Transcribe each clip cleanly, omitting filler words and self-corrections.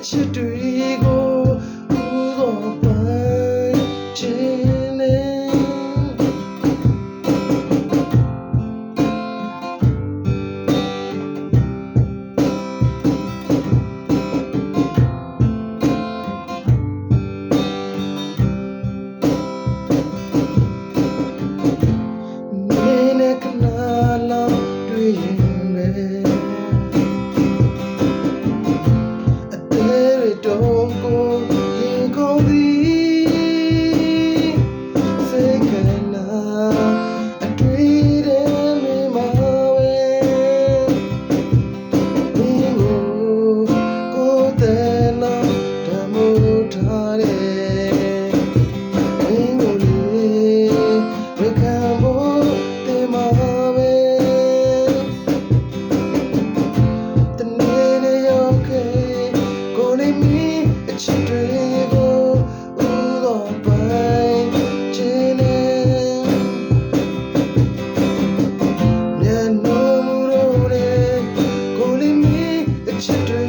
ချစ်တွေကိုဦးတော်ပိုင်ခြင်းနဲ့ခဏလောက်တွေ့ရင်ပဲအသေးတွေတော့ကိုရင်ခုန်သည်စိတ်ကနာအတွေ့တဲ့မိမပဲဒီကိုတဲ့လောက်ဓမ္မထားတယ်ဒီကိုလေးဝေခံဖို့ချစ်တွေကိုဦးတော်ပိုင်ခြင်းနဲ့မျက်နှာမူတို့နဲ့ကိုလေးမီချစ်တွေ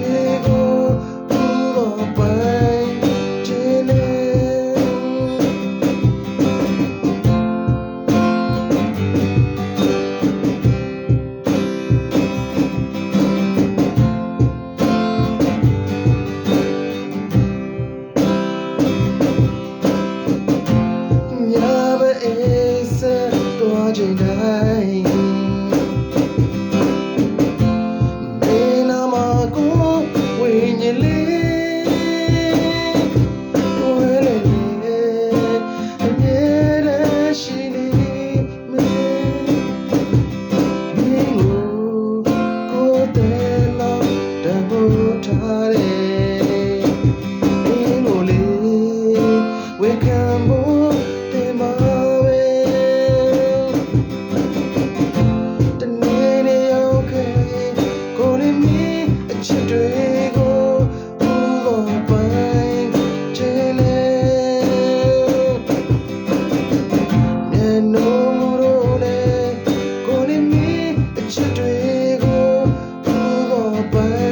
ကိုဦးတော်ပိုင်ခြင်းနဲ့ချိန်တိုင်းမင်းနာမကိုဝိညာဉ်လေးဝဲလေအမြဲတမ်းရှိနေမင်းကိုတဲ့လောက်တဖို့ထားတယ်မင်းကိုလေးဝေခံဖို့တင်ပါချစ်တွေကိုဦးတော်ပိုင်ခြင်းနဲ့မျက်နှာမူတို့နဲ့ကိုလေးမီချစ်တွေကိုဦးတော်ပိုင်